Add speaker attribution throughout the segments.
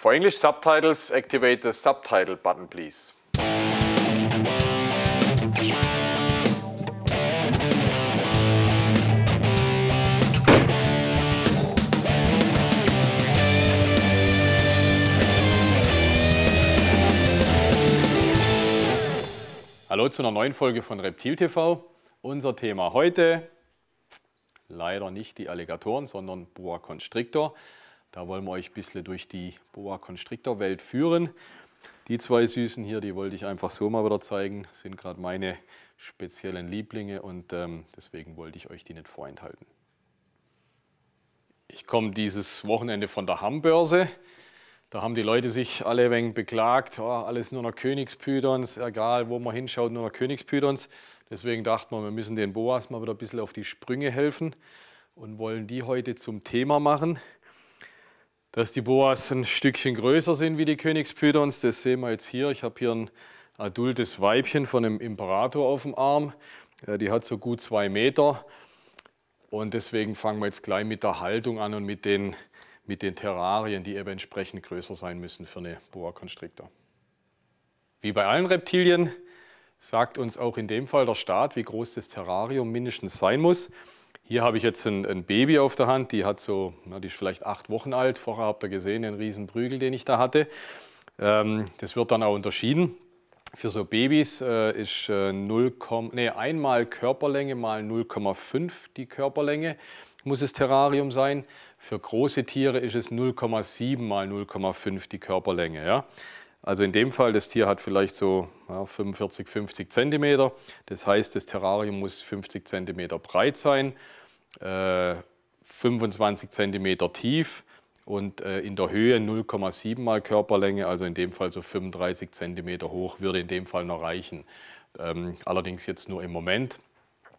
Speaker 1: For English subtitles, activate the subtitle button, please. Hallo zu einer neuen Folge von Reptil TV. Unser Thema heute, leider nicht die Alligatoren, sondern Boa Constrictor. Da wollen wir euch ein bisschen durch die Boa Constrictor Welt führen. Die zwei Süßen hier, die wollte ich einfach so mal wieder zeigen, sind gerade meine speziellen Lieblinge und deswegen wollte ich euch die nicht vorenthalten. Ich komme dieses Wochenende von der Hammbörse. Da haben die Leute sich alle ein wenig beklagt, oh, alles nur noch Königspythons, egal wo man hinschaut, nur noch Königspythons. Deswegen dachten wir müssen den Boas mal wieder ein bisschen auf die Sprünge helfen und wollen die heute zum Thema machen. Dass die Boas ein Stückchen größer sind wie die Königspythons, das sehen wir jetzt hier. Ich habe hier ein adultes Weibchen von einem Imperator auf dem Arm. Die hat so gut 2 Meter und deswegen fangen wir jetzt gleich mit der Haltung an und mit den Terrarien, die eben entsprechend größer sein müssen für eine Boa Constrictor. Wie bei allen Reptilien sagt uns auch in dem Fall der Staat, wie groß das Terrarium mindestens sein muss. Hier habe ich jetzt ein Baby auf der Hand, die die ist vielleicht 8 Wochen alt. Vorher habt ihr gesehen, den riesen Prügel, den ich da hatte. Das wird dann auch unterschieden. Für so Babys ist einmal Körperlänge mal 0,5 die Körperlänge muss das Terrarium sein. Für große Tiere ist es 0,7 mal 0,5 die Körperlänge. Ja? Also in dem Fall, das Tier hat vielleicht so 45, 50 cm. Das heißt, das Terrarium muss 50 cm breit sein, 25 cm tief und in der Höhe 0,7 mal Körperlänge, also in dem Fall so 35 cm hoch, würde in dem Fall noch reichen. Allerdings jetzt nur im Moment.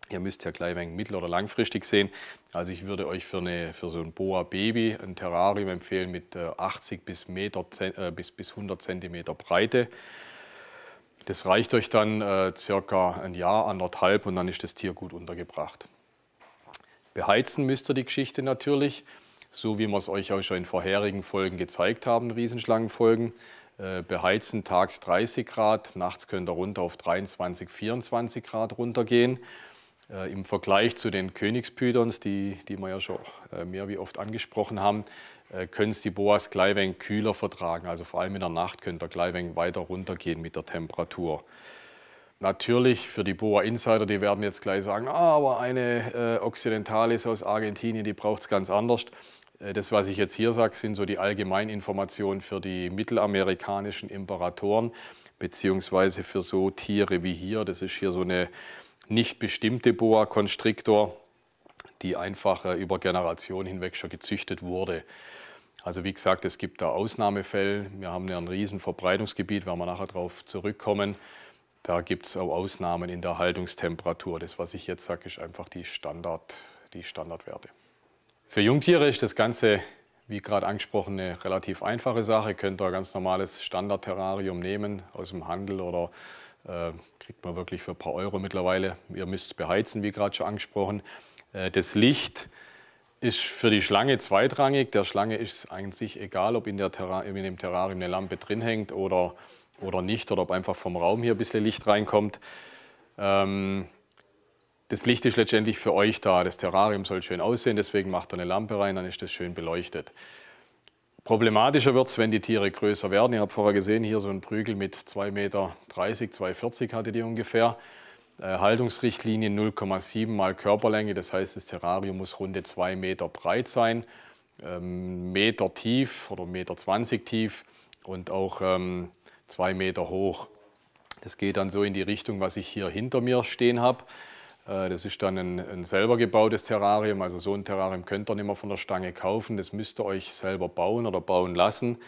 Speaker 1: Ihr müsst ja gleich ein wenig mittel- oder langfristig sehen. Also ich würde euch für so ein Boa-Baby ein Terrarium empfehlen mit 80 bis 100 cm Breite. Das reicht euch dann circa ein Jahr, anderthalb und dann ist das Tier gut untergebracht. Beheizen müsst ihr die Geschichte natürlich, so wie wir es euch auch schon in vorherigen Folgen gezeigt haben, Riesenschlangenfolgen. Beheizen tags 30 Grad, nachts könnt ihr runter auf 23, 24 Grad runtergehen. Im Vergleich zu den Königspythons, die wir ja schon mehr wie oft angesprochen haben, können es die Boas gleich ein wenig kühler vertragen. Also vor allem in der Nacht könnt ihr gleich ein wenig weiter runtergehen mit der Temperatur. Natürlich für die Boa Insider, die werden jetzt gleich sagen, aber eine Occidentalis aus Argentinien, die braucht es ganz anders. Das, was ich jetzt hier sage, sind so die Allgemeininformationen für die mittelamerikanischen Imperatoren, beziehungsweise für so Tiere wie hier. Das ist hier so eine nicht bestimmte Boa Constrictor, die einfach über Generationen hinweg schon gezüchtet wurde. Also wie gesagt, es gibt da Ausnahmefälle. Wir haben ja ein riesen Verbreitungsgebiet, werden wir nachher darauf zurückkommen. Da gibt es auch Ausnahmen in der Haltungstemperatur. Das, was ich jetzt sage, ist einfach die Standardwerte. Für Jungtiere ist das Ganze, wie gerade angesprochen, eine relativ einfache Sache. Ihr könnt da ein ganz normales Standard-Terrarium nehmen aus dem Handel oder kriegt man wirklich für ein paar Euro mittlerweile. Ihr müsst es beheizen, wie gerade schon angesprochen. Das Licht ist für die Schlange zweitrangig. Der Schlange ist eigentlich egal, ob in dem Terrarium eine Lampe drin hängt oder nicht, oder ob einfach vom Raum hier ein bisschen Licht reinkommt. Das Licht ist letztendlich für euch da. Das Terrarium soll schön aussehen, deswegen macht ihr eine Lampe rein, dann ist das schön beleuchtet. Problematischer wird es, wenn die Tiere größer werden. Ihr habt vorher gesehen, hier so ein Prügel mit 2,30 Meter, 2,40 hatte die ungefähr. Haltungsrichtlinie 0,7 mal Körperlänge, das heißt, das Terrarium muss runde 2 Meter breit sein, Meter tief oder 1,20 Meter tief und auch 2 Meter hoch. Das geht dann so in die Richtung, was ich hier hinter mir stehen habe. Das ist dann ein selber gebautes Terrarium, also so ein Terrarium könnt ihr nicht mehr von der Stange kaufen, das müsst ihr euch selber bauen oder bauen lassen.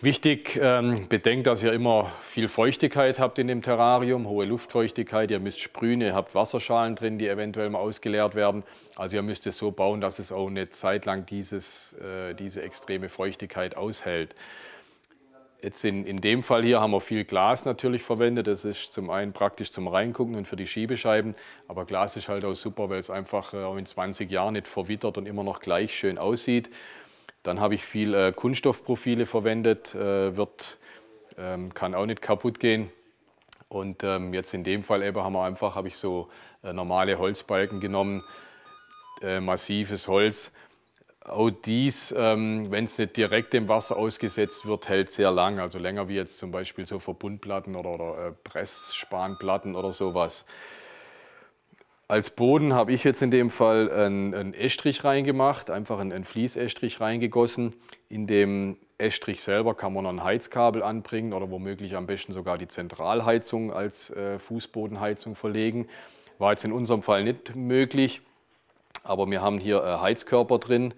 Speaker 1: Wichtig, bedenkt, dass ihr immer viel Feuchtigkeit habt in dem Terrarium, hohe Luftfeuchtigkeit, ihr müsst sprühen, ihr habt Wasserschalen drin, die eventuell mal ausgeleert werden. Also ihr müsst es so bauen, dass es auch eine Zeit lang diese extreme Feuchtigkeit aushält. Jetzt in dem Fall hier haben wir viel Glas natürlich verwendet. Das ist zum einen praktisch zum Reingucken und für die Schiebescheiben. Aber Glas ist halt auch super, weil es einfach auch in 20 Jahren nicht verwittert und immer noch gleich schön aussieht. Dann habe ich viel Kunststoffprofile verwendet, kann auch nicht kaputt gehen. Und jetzt in dem Fall eben habe ich so normale Holzbalken genommen, massives Holz. Auch dies, wenn es nicht direkt dem Wasser ausgesetzt wird, hält sehr lang, also länger wie jetzt zum Beispiel so Verbundplatten oder Pressspanplatten oder sowas. Als Boden habe ich jetzt in dem Fall einen Estrich reingemacht, einfach einen Fließestrich reingegossen. In dem Estrich selber kann man noch ein Heizkabel anbringen oder womöglich am besten sogar die Zentralheizung als Fußbodenheizung verlegen. War jetzt in unserem Fall nicht möglich, aber wir haben hier Heizkörper drin,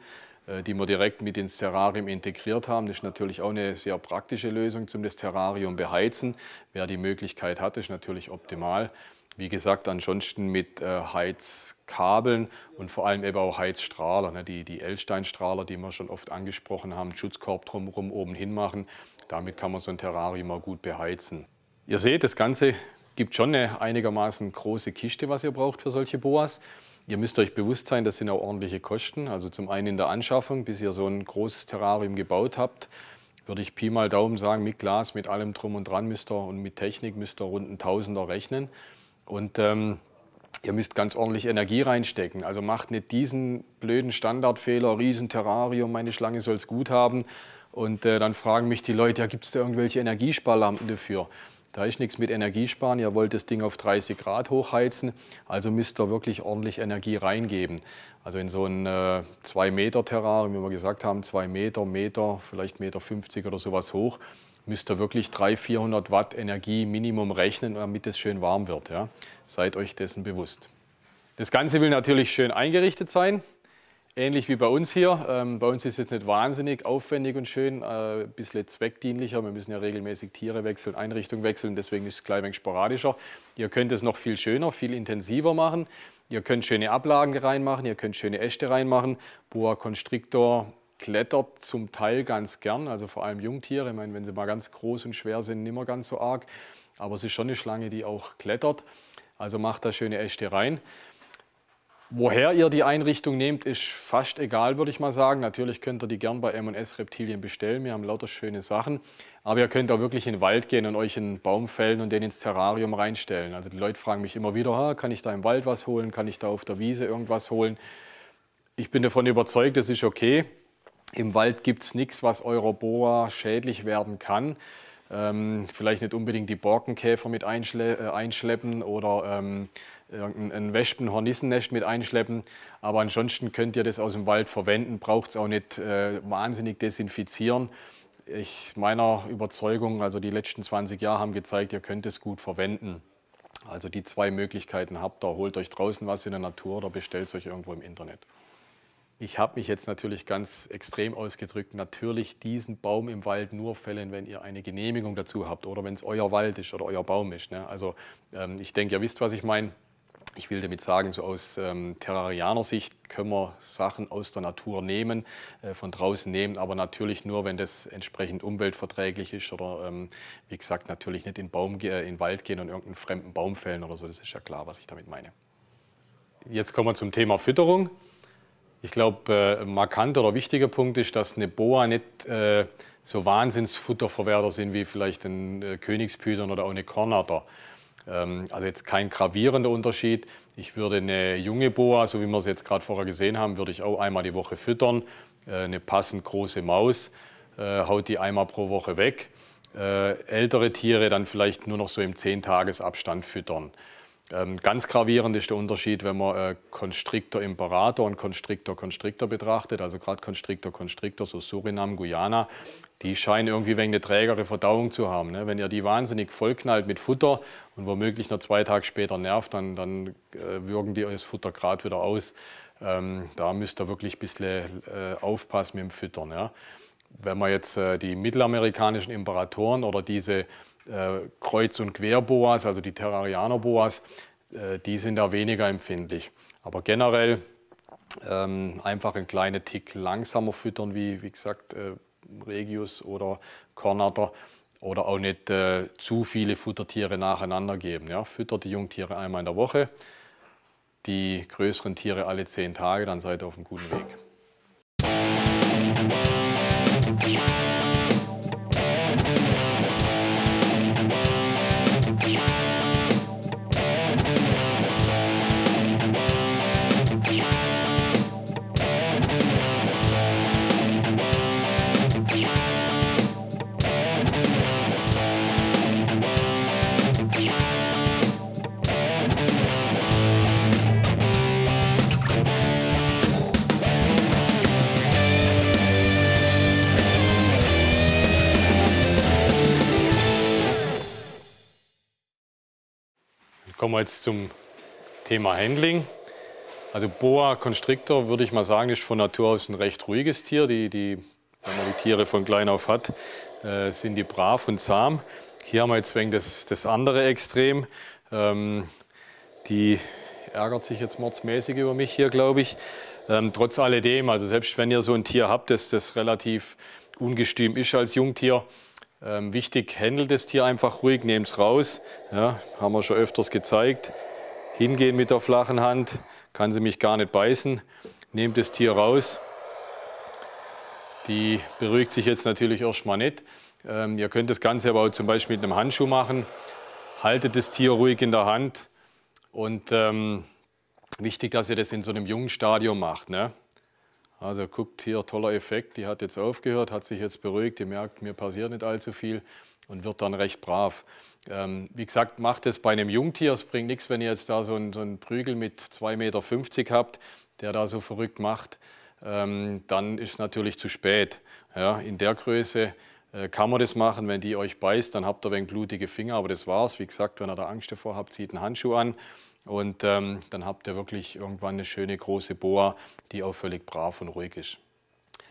Speaker 1: die wir direkt mit ins Terrarium integriert haben. Das ist natürlich auch eine sehr praktische Lösung zum das Terrarium beheizen. Wer die Möglichkeit hat, ist natürlich optimal. Wie gesagt, ansonsten mit Heizkabeln und vor allem eben auch Heizstrahler, ne, die L-Steinstrahler, die wir schon oft angesprochen haben, Schutzkorb drumherum oben hin machen. Damit kann man so ein Terrarium auch gut beheizen. Ihr seht, das Ganze gibt schon eine einigermaßen große Kiste, was ihr braucht für solche Boas. Ihr müsst euch bewusst sein, das sind auch ordentliche Kosten. Also zum einen in der Anschaffung, bis ihr so ein großes Terrarium gebaut habt, würde ich Pi mal Daumen sagen, mit Glas, mit allem drum und dran und mit Technik müsst ihr rund 1.000er rechnen. Und ihr müsst ganz ordentlich Energie reinstecken. Also macht nicht diesen blöden Standardfehler, Riesenterrarium, meine Schlange soll es gut haben. Und dann fragen mich die Leute, ja, gibt es da irgendwelche Energiesparlampen dafür? Da ist nichts mit Energiesparen, ihr wollt das Ding auf 30 Grad hochheizen, also müsst ihr wirklich ordentlich Energie reingeben. Also in so ein 2 Meter Terrarium, wie wir gesagt haben, 2 Meter, vielleicht 1,50 Meter oder sowas hoch, müsst ihr wirklich 300-400 Watt Energie Minimum rechnen, damit es schön warm wird. Ja? Seid euch dessen bewusst. Das Ganze will natürlich schön eingerichtet sein. Ähnlich wie bei uns hier. Bei uns ist es nicht wahnsinnig aufwendig und schön, ein bisschen zweckdienlicher. Wir müssen ja regelmäßig Tiere wechseln, Einrichtung wechseln, deswegen ist es ein wenig sporadischer. Ihr könnt es noch viel schöner, viel intensiver machen. Ihr könnt schöne Ablagen reinmachen, ihr könnt schöne Äste reinmachen. Boa Constrictor klettert zum Teil ganz gern, also vor allem Jungtiere. Ich meine, wenn sie mal ganz groß und schwer sind, nicht mehr ganz so arg. Aber es ist schon eine Schlange, die auch klettert. Also macht da schöne Äste rein. Woher ihr die Einrichtung nehmt, ist fast egal, würde ich mal sagen. Natürlich könnt ihr die gern bei M&S Reptilien bestellen. Wir haben lauter schöne Sachen. Aber ihr könnt auch wirklich in den Wald gehen und euch einen Baum fällen und den ins Terrarium reinstellen. Also die Leute fragen mich immer wieder, kann ich da im Wald was holen? Kann ich da auf der Wiese irgendwas holen? Ich bin davon überzeugt, das ist okay. Im Wald gibt es nichts, was eurer Boa schädlich werden kann. Vielleicht nicht unbedingt die Borkenkäfer mit einschleppen oder ein Wespen-Hornissennest mit einschleppen. Aber ansonsten könnt ihr das aus dem Wald verwenden, braucht es auch nicht wahnsinnig desinfizieren. Meiner Überzeugung, also die letzten 20 Jahre haben gezeigt, ihr könnt es gut verwenden. Also die zwei Möglichkeiten habt ihr. Holt euch draußen was in der Natur oder bestellt es euch irgendwo im Internet. Ich habe mich jetzt natürlich ganz extrem ausgedrückt, natürlich diesen Baum im Wald nur fällen, wenn ihr eine Genehmigung dazu habt oder wenn es euer Wald ist oder euer Baum ist. Ne? Also ich denke, ihr wisst, was ich meine. Ich will damit sagen, so aus Terrarianer-Sicht können wir Sachen aus der Natur nehmen, von draußen nehmen, aber natürlich nur, wenn das entsprechend umweltverträglich ist oder wie gesagt, natürlich nicht in den Wald gehen und irgendeinen fremden Baum fällen oder so. Das ist ja klar, was ich damit meine. Jetzt kommen wir zum Thema Fütterung. Ich glaube, ein markanter oder wichtiger Punkt ist, dass eine Boa nicht so Wahnsinnsfutterverwerter sind wie vielleicht ein Königspython oder auch eine Kornatter. Also jetzt kein gravierender Unterschied. Ich würde eine junge Boa, so wie wir es jetzt gerade vorher gesehen haben, würde ich auch einmal die Woche füttern. Eine passend große Maus haut die einmal pro Woche weg. Ältere Tiere dann vielleicht nur noch so im 10-Tages-Abstand füttern. Ganz gravierend ist der Unterschied, wenn man Constrictor Imperator und Constrictor betrachtet. Also gerade Constrictor, so Surinam, Guyana, die scheinen irgendwie eine trägere Verdauung zu haben. Ne? Wenn ihr die wahnsinnig vollknallt mit Futter und womöglich noch 2 Tage später nervt, dann würgen die euer Futter gerade wieder aus. Da müsst ihr wirklich ein bisschen aufpassen mit dem Füttern. Ja? Wenn man jetzt die mittelamerikanischen Imperatoren oder diese Kreuz- und Querboas, also die Terrarianer-Boas, die sind da weniger empfindlich. Aber generell einfach einen kleinen Tick langsamer füttern, wie gesagt, Regius oder Kornatter. Oder auch nicht zu viele Futtertiere nacheinander geben. Ja? Füttert die Jungtiere einmal in der Woche, die größeren Tiere alle 10 Tage, dann seid ihr auf einem guten Weg. Kommen wir jetzt zum Thema Handling. Also Boa Constrictor, würde ich mal sagen, ist von Natur aus ein recht ruhiges Tier. Wenn man die Tiere von klein auf hat, sind die brav und zahm. Hier haben wir jetzt wegen das andere Extrem. Die ärgert sich jetzt mordsmäßig über mich hier, glaube ich. Trotz alledem, also selbst wenn ihr so ein Tier habt, das relativ ungestüm ist als Jungtier, wichtig, handelt das Tier einfach ruhig, nehmt es raus. Ja, haben wir schon öfters gezeigt. Hingehen mit der flachen Hand, kann sie mich gar nicht beißen. Nehmt das Tier raus. Die beruhigt sich jetzt natürlich erstmal nicht. Ihr könnt das Ganze aber auch zum Beispiel mit einem Handschuh machen. Haltet das Tier ruhig in der Hand. Und wichtig, dass ihr das in so einem jungen Stadium macht. Ne? Also guckt hier, toller Effekt. Die hat jetzt aufgehört, hat sich jetzt beruhigt. Ihr merkt, mir passiert nicht allzu viel und wird dann recht brav. Wie gesagt, macht es bei einem Jungtier. Es bringt nichts, wenn ihr jetzt da so einen Prügel mit 2,50 Meter habt, der da so verrückt macht. Dann ist natürlich zu spät. Ja, in der Größe kann man das machen. Wenn die euch beißt, dann habt ihr ein wenig blutige Finger, aber das war's. Wie gesagt, wenn ihr da Angst davor habt, zieht einen Handschuh an und dann habt ihr wirklich irgendwann eine schöne große Boa, die auch völlig brav und ruhig ist.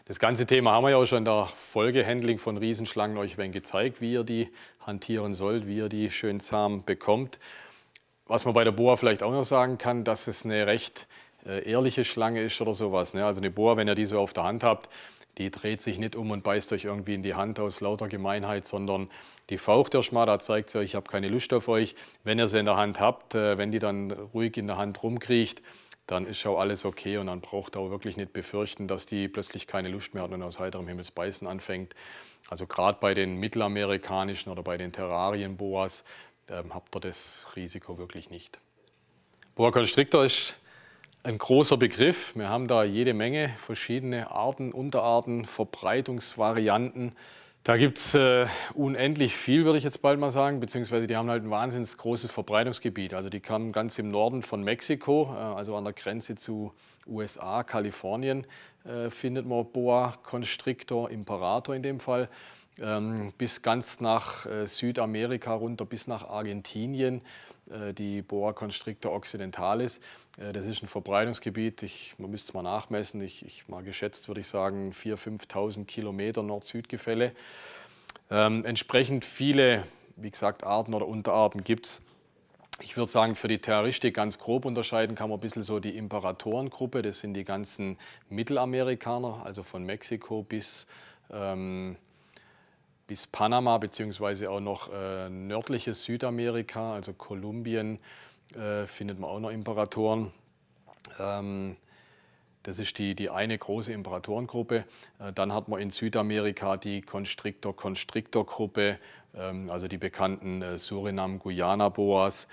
Speaker 1: Das ganze Thema haben wir ja auch schon in der Folge Handling von Riesenschlangen euch ein wenig gezeigt, wie ihr die hantieren sollt, wie ihr die schön zahm bekommt. Was man bei der Boa vielleicht auch noch sagen kann, dass es eine recht ehrliche Schlange ist oder sowas. Ne? Also eine Boa, wenn ihr die so auf der Hand habt, die dreht sich nicht um und beißt euch irgendwie in die Hand aus lauter Gemeinheit, sondern die faucht erstmal, da zeigt sie euch, ich habe keine Lust auf euch. Wenn ihr sie in der Hand habt, wenn die dann ruhig in der Hand rumkriecht, dann ist auch alles okay und dann braucht ihr auch wirklich nicht befürchten, dass die plötzlich keine Lust mehr hat und aus heiterem Himmel beißen anfängt. Also gerade bei den mittelamerikanischen oder bei den Terrarienboas habt ihr das Risiko wirklich nicht. Boa Constrictor ist ein großer Begriff. Wir haben da jede Menge verschiedene Arten, Unterarten, Verbreitungsvarianten. Da gibt es unendlich viel, würde ich jetzt bald mal sagen, beziehungsweise die haben halt ein wahnsinnig großes Verbreitungsgebiet. Also die kamen ganz im Norden von Mexiko, also an der Grenze zu USA, Kalifornien, findet man Boa Constrictor, Imperator in dem Fall, bis ganz nach Südamerika runter, bis nach Argentinien, die Boa Constrictor occidentalis. Das ist ein Verbreitungsgebiet, man müsste es mal nachmessen, mal geschätzt würde ich sagen 4.000, 5.000 Kilometer Nord-Süd-Gefälle. Entsprechend viele, wie gesagt, Arten oder Unterarten gibt es. Ich würde sagen, für die Terroristik ganz grob unterscheiden kann man ein bisschen so die Imperatorengruppe, das sind die ganzen Mittelamerikaner, also von Mexiko bis Panama, beziehungsweise auch noch nördliches Südamerika, also Kolumbien, findet man auch noch Imperatoren. Das ist die eine große Imperatorengruppe. Dann hat man in Südamerika die Constrictor-Constrictor-Gruppe, also die bekannten Surinam-Guyana-Boas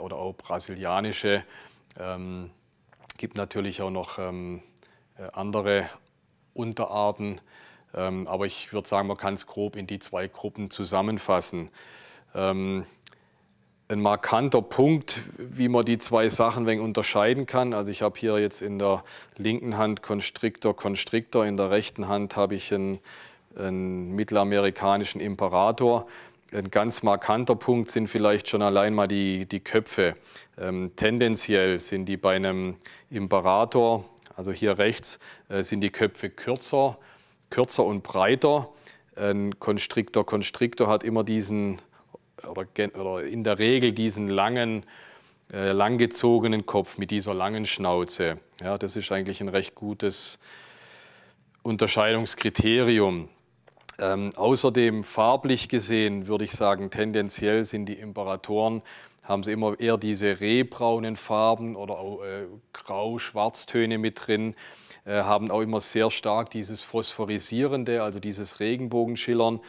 Speaker 1: oder auch brasilianische. Gibt natürlich auch noch andere Unterarten. Aber ich würde sagen, man kann es grob in die zwei Gruppen zusammenfassen. Ein markanter Punkt, wie man die zwei Sachen ein wenig unterscheiden kann. Also ich habe hier jetzt in der linken Hand Constrictor, Constrictor, in der rechten Hand habe ich einen mittelamerikanischen Imperator. Ein ganz markanter Punkt sind vielleicht schon allein mal die Köpfe. Tendenziell sind die bei einem Imperator, also hier rechts, sind die Köpfe kürzer und breiter. Ein Constrictor hat immer diesen oder in der Regel diesen langen, langgezogenen Kopf mit dieser langen Schnauze. Ja, das ist eigentlich ein recht gutes Unterscheidungskriterium. Außerdem farblich gesehen würde ich sagen, tendenziell sind die Imperatoren, haben sie immer eher diese rehbraunen Farben oder auch Grau-Schwarztöne mit drin, haben auch immer sehr stark dieses Phosphorisierende, also dieses Regenbogenschillern,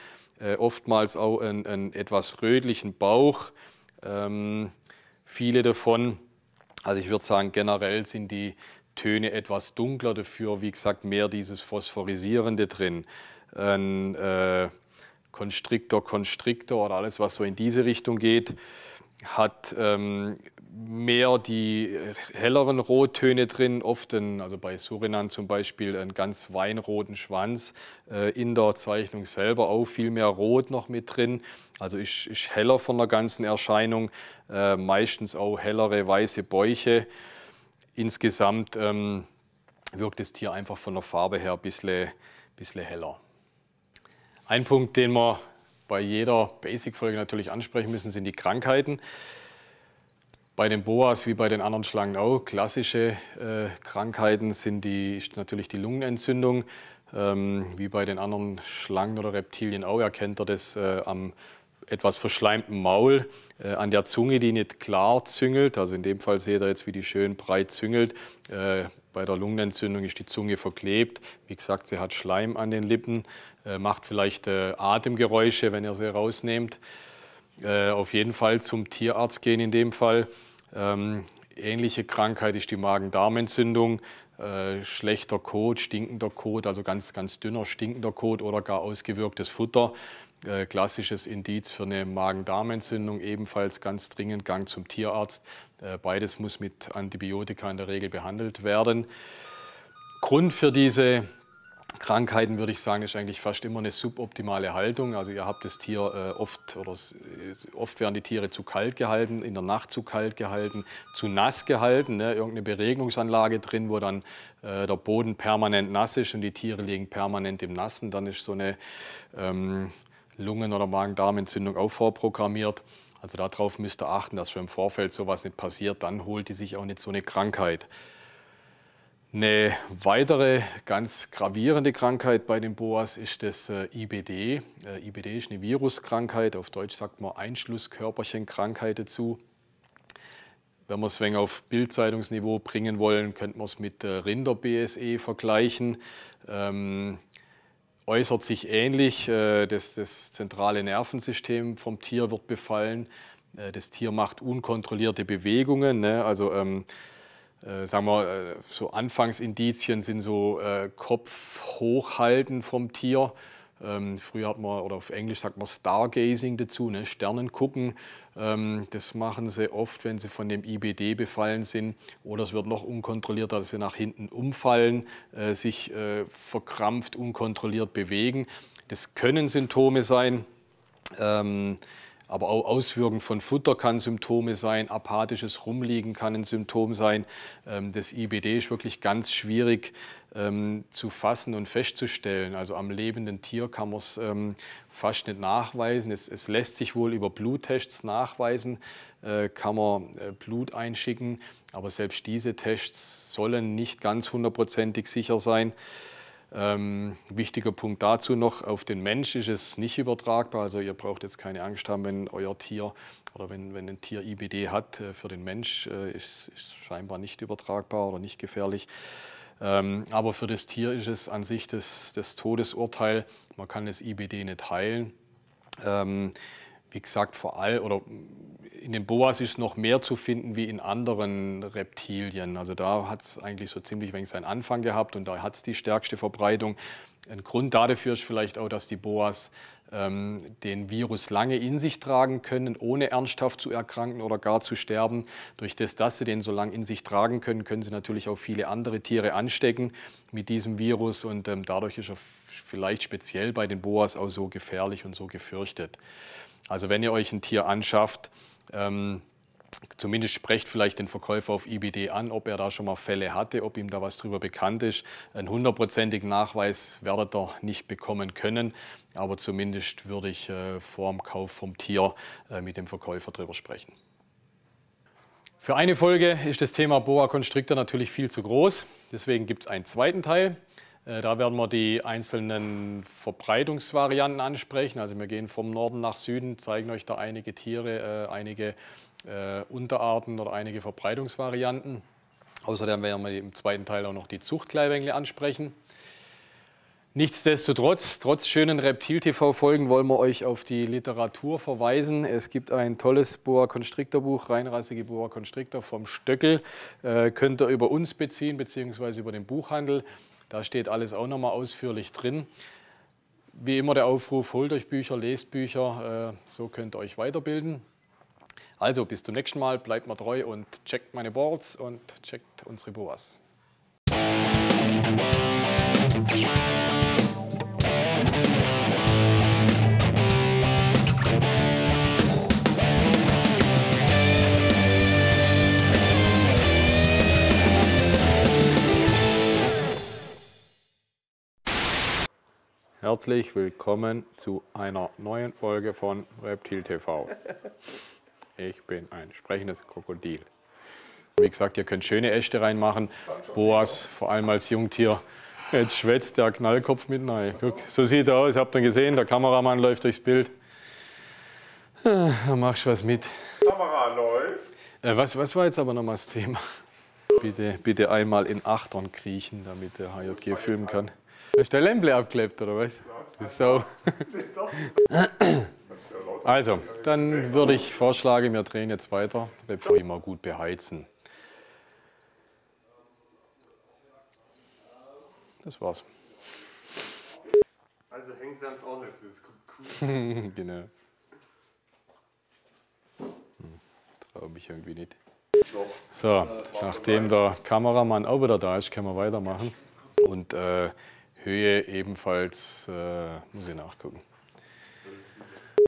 Speaker 1: oftmals auch einen etwas rötlichen Bauch, viele davon. Also ich würde sagen, generell sind die Töne etwas dunkler, dafür, wie gesagt, mehr dieses Phosphorisierende drin. Ein Constrictor oder alles, was so in diese Richtung geht, hat mehr die helleren Rottöne drin, oft also bei Surinam zum Beispiel einen ganz weinroten Schwanz, in der Zeichnung selber auch viel mehr Rot noch mit drin, also ist heller von der ganzen Erscheinung, meistens auch hellere weiße Bäuche. Insgesamt wirkt das Tier einfach von der Farbe her ein bisschen heller. Ein Punkt, den wir bei jeder Basic-Folge natürlich ansprechen müssen, sind die Krankheiten. Bei den Boas wie bei den anderen Schlangen auch. Klassische Krankheiten ist natürlich die Lungenentzündung. Wie bei den anderen Schlangen oder Reptilien auch erkennt ihr das am etwas verschleimten Maul, an der Zunge, die nicht klar züngelt. Also in dem Fall seht ihr jetzt, wie die schön breit züngelt. Bei der Lungenentzündung ist die Zunge verklebt. Wie gesagt, sie hat Schleim an den Lippen, macht vielleicht Atemgeräusche, wenn ihr sie rausnehmt. Auf jeden Fall zum Tierarzt gehen in dem Fall. Ähnliche Krankheit ist die Magen-Darm-Entzündung, schlechter Kot, stinkender Kot, also ganz, ganz dünner stinkender Kot oder gar ausgewirktes Futter. Klassisches Indiz für eine Magen-Darm-Entzündung, ebenfalls ganz dringend Gang zum Tierarzt. Beides muss mit Antibiotika in der Regel behandelt werden. Grund für diese Krankheiten, würde ich sagen, ist eigentlich fast immer eine suboptimale Haltung. Also ihr habt das Tier oft werden die Tiere zu kalt gehalten, in der Nacht zu kalt gehalten, zu nass gehalten, ne? Irgendeine Beregnungsanlage drin, wo dann der Boden permanent nass ist und die Tiere liegen permanent im Nassen. Dann ist so eine Lungen- oder Magen-Darm-Entzündung auch vorprogrammiert. Also darauf müsst ihr achten, dass schon im Vorfeld sowas nicht passiert. Dann holt die sich auch nicht so eine Krankheit. Eine weitere ganz gravierende Krankheit bei den Boas ist das IBD. IBD ist eine Viruskrankheit, auf Deutsch sagt man Einschlusskörperchenkrankheit dazu. Wenn wir es auf Bildzeitungsniveau bringen wollen, könnte man es mit Rinder-BSE vergleichen. Äußert sich ähnlich, das zentrale Nervensystem vom Tier wird befallen. Das Tier macht unkontrollierte Bewegungen, ne? Also sagen wir, so Anfangsindizien sind so Kopf hochhalten vom Tier. Früher hat man, oder auf Englisch sagt man Stargazing dazu, ne? Sternen gucken. Das machen sie oft, wenn sie von dem IBD befallen sind. Oder es wird noch unkontrollierter, dass sie nach hinten umfallen, sich verkrampft, unkontrolliert bewegen. Das können Symptome sein. Aber auch Auswirkungen von Futter kann Symptome sein, apathisches Rumliegen kann ein Symptom sein. Das IBD ist wirklich ganz schwierig zu fassen und festzustellen. Also am lebenden Tier kann man es fast nicht nachweisen. Es lässt sich wohl über Bluttests nachweisen, kann man Blut einschicken, aber selbst diese Tests sollen nicht ganz hundertprozentig sicher sein. Wichtiger Punkt dazu noch, auf den Mensch ist es nicht übertragbar, also ihr braucht jetzt keine Angst haben, wenn euer Tier oder wenn ein Tier IBD hat, für den Mensch ist scheinbar nicht übertragbar oder nicht gefährlich. Aber für das Tier ist es an sich das Todesurteil, man kann das IBD nicht heilen. Wie gesagt, in den Boas ist noch mehr zu finden wie in anderen Reptilien. Also da hat es eigentlich so ziemlich wenig seinen Anfang gehabt und da hat es die stärkste Verbreitung. Ein Grund dafür ist vielleicht auch, dass die Boas den Virus lange in sich tragen können, ohne ernsthaft zu erkranken oder gar zu sterben. Durch das, dass sie den so lange in sich tragen können, können sie natürlich auch viele andere Tiere anstecken mit diesem Virus und dadurch ist er vielleicht speziell bei den Boas auch so gefährlich und so gefürchtet. Also wenn ihr euch ein Tier anschafft, zumindest sprecht vielleicht den Verkäufer auf IBD an, ob er da schon mal Fälle hatte, ob ihm da was drüber bekannt ist. Einen hundertprozentigen Nachweis werdet ihr nicht bekommen können, aber zumindest würde ich vor dem Kauf vom Tier mit dem Verkäufer drüber sprechen. Für eine Folge ist das Thema Boa Constrictor natürlich viel zu groß, deswegen gibt es einen zweiten Teil. Da werden wir die einzelnen Verbreitungsvarianten ansprechen. Also wir gehen vom Norden nach Süden, zeigen euch da einige Tiere, einige Unterarten oder einige Verbreitungsvarianten. Außerdem werden wir im zweiten Teil auch noch die Zuchtgleiwängle ansprechen. Nichtsdestotrotz, trotz schönen Reptil-TV-Folgen wollen wir euch auf die Literatur verweisen. Es gibt ein tolles Boa Constrictor Buch, reinrassige Boa Constrictor vom Stöckel. Könnt ihr über uns beziehen, beziehungsweise über den Buchhandel. Da steht alles auch nochmal ausführlich drin. Wie immer der Aufruf, holt euch Bücher, lest Bücher, so könnt ihr euch weiterbilden. Also bis zum nächsten Mal, bleibt mir treu und checkt meine Boards und checkt unsere Boas. Herzlich willkommen zu einer neuen Folge von Reptil TV. Ich bin ein sprechendes Krokodil. Wie gesagt, ihr könnt schöne Äste reinmachen. Boas, vor allem als Jungtier. Jetzt schwätzt der Knallkopf mit rein. Guck, so sieht er aus, habt ihr gesehen, der Kameramann läuft durchs Bild. Da machst du was mit.
Speaker 2: Kamera läuft.
Speaker 1: Was war jetzt aber nochmal das Thema? Bitte einmal in Achtern kriechen, damit der HJG filmen kann. Hast du der Lämpel abgeklebt, oder was? So. Also, dann würde ich vorschlagen, wir drehen jetzt weiter, bevor wir immer gut beheizen. Das war's.
Speaker 2: Also hängst du ans Ohr, das kommt cool.
Speaker 1: Genau. Traue mich irgendwie nicht. So, nachdem der Kameramann auch wieder da ist, können wir weitermachen. Und Höhe ebenfalls, muss ich nachgucken.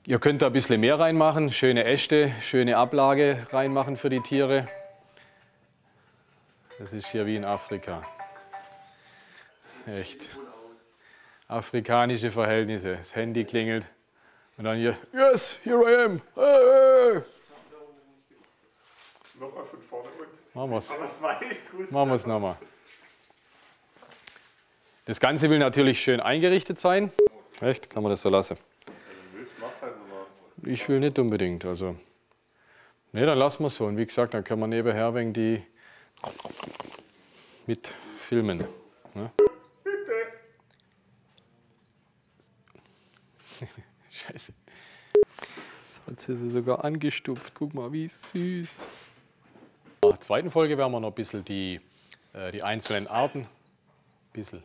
Speaker 1: Ihr könnt da ein bisschen mehr reinmachen, schöne Äste, schöne Ablage reinmachen für die Tiere. Das ist hier wie in Afrika. Echt. Afrikanische Verhältnisse. Das Handy klingelt und dann hier, yes, here I am. Hey.
Speaker 2: Nochmal von vorne und.
Speaker 1: Machen wir es.
Speaker 2: Aber es war echt gut.
Speaker 1: Machen wir es nochmal. Das Ganze will natürlich schön eingerichtet sein. Echt? Kann man das so lassen? Ich will nicht unbedingt. Also. Ne, dann lassen wir es so. Und wie gesagt, dann können wir nebenher wegen die mit filmen. Ne?
Speaker 2: Bitte!
Speaker 1: Scheiße. Jetzt hat sie sogar angestupft. Guck mal, wie süß. In der zweiten Folge werden wir noch ein bisschen die einzelnen Arten. Bissl.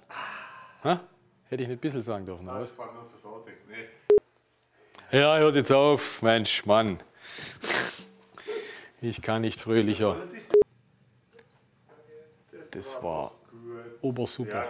Speaker 1: Hä? Hätte ich nicht bissl sagen dürfen, oder?
Speaker 2: Das war nur fürs Outing. Nee.
Speaker 1: Ja, hört jetzt auf. Mensch, Mann. Ich kann nicht fröhlicher. Das war obersuper.